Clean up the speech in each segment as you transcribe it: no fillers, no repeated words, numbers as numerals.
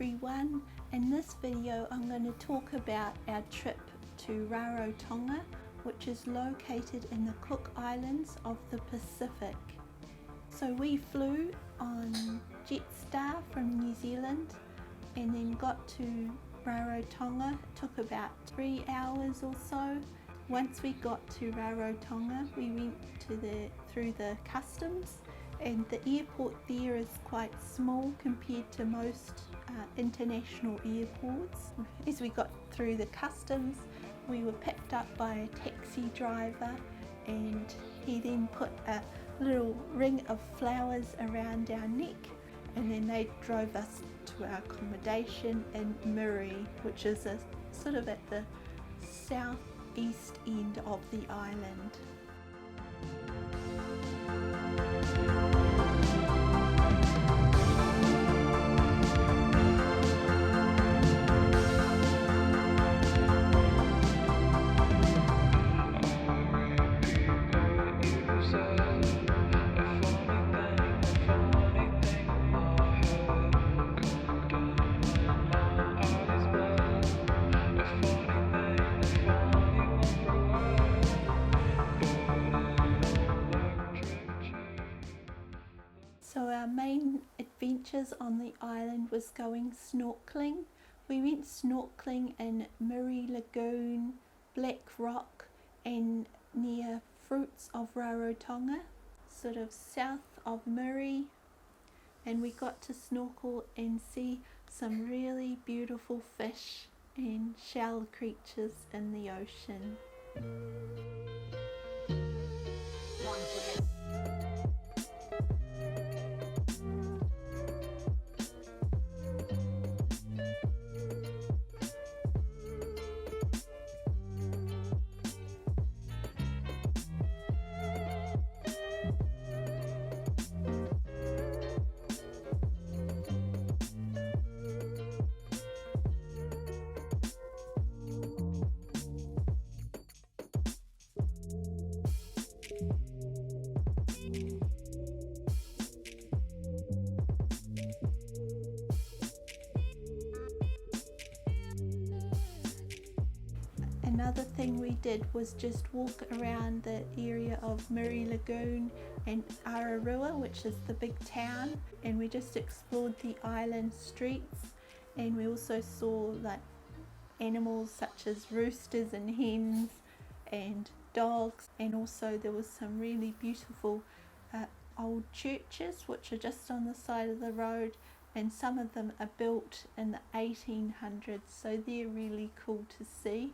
everyone. In this video I'm going to talk about our trip to Rarotonga, which is located in the Cook Islands of the Pacific. So we flew on Jetstar from New Zealand and then got to Rarotonga. It took about 3 hours or so. Once we got to Rarotonga, we went through the customs, and the airport there is quite small compared to most international airports. As we got through the customs, we were picked up by a taxi driver, and he then put a little ring of flowers around our neck, and then they drove us to our accommodation in Mulle, which is sort of at the southeast end of the island. So our main adventures on the island was going snorkeling. We went snorkeling in Mulle Lagoon, Black Rock and near Fruits of Rarotonga, sort of south of Mulle, and we got to snorkel and see some really beautiful fish and shell creatures in the ocean. Another thing we did was just walk around the area of Mulle Lagoon and Ararua, which is the big town, and we just explored the island streets, and we also saw like animals such as roosters and hens and dogs, and also there was some really beautiful old churches which are just on the side of the road, and some of them are built in the 1800s, so they're really cool to see.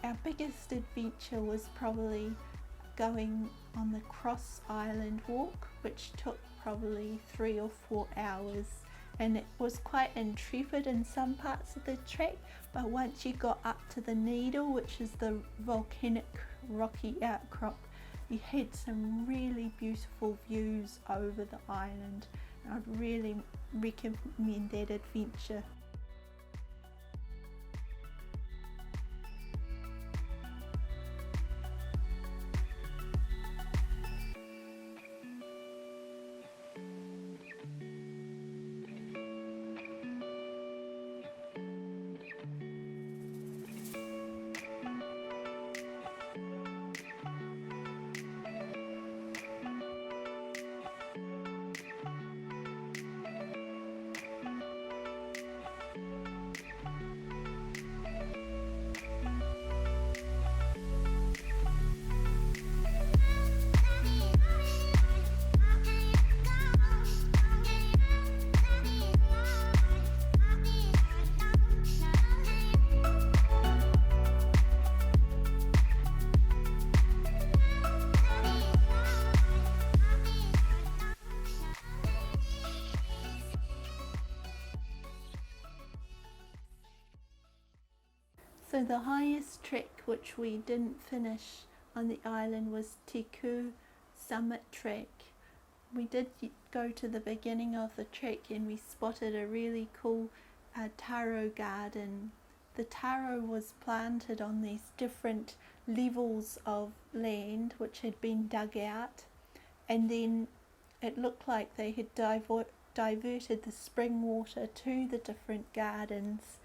Our biggest adventure was probably going on the Cross Island walk, which took probably 3 or 4 hours, and it was quite intrepid in some parts of the track, but once you got up to the Needle, which is the volcanic rocky outcrop, you had some really beautiful views over the island. I'd really recommend that adventure. So the highest trek which we didn't finish on the island was Taiko Summit trek. We did go to the beginning of the trek and we spotted a really cool taro garden. The taro was planted on these different levels of land which had been dug out, and then it looked like they had diverted the spring water to the different gardens.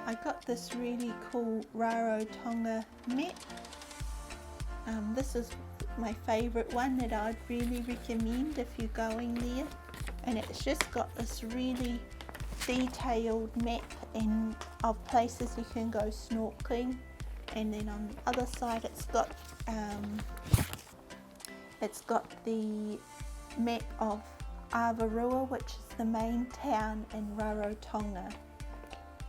I got this really cool Rarotonga Map. This is my favourite one that I'd really recommend if you're going there, and it's just got this really detailed map and of places you can go snorkeling, and then on the other side it's got the map of Avarua, which is the main town in Rarotonga.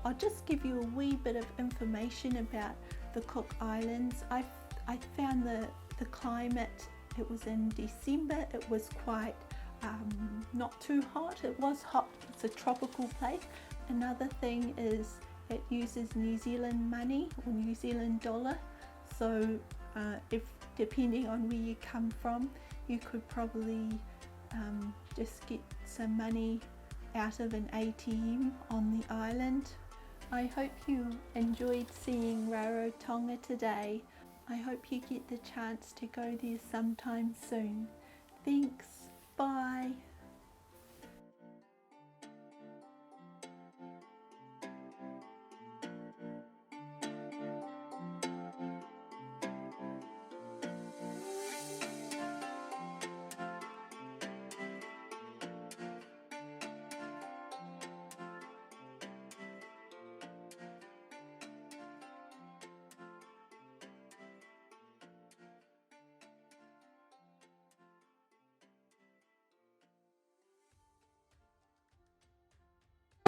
I'll just give you a wee bit of information about the Cook Islands. I found the climate, it was in December, it was quite not too hot. It was hot, it's a tropical place. Another thing is it uses New Zealand money or New Zealand dollar, so if depending on where you come from, you could probably just get some money out of an ATM on the island. I hope you enjoyed seeing Rarotonga today. I hope you get the chance to go there sometime soon. Thanks, bye.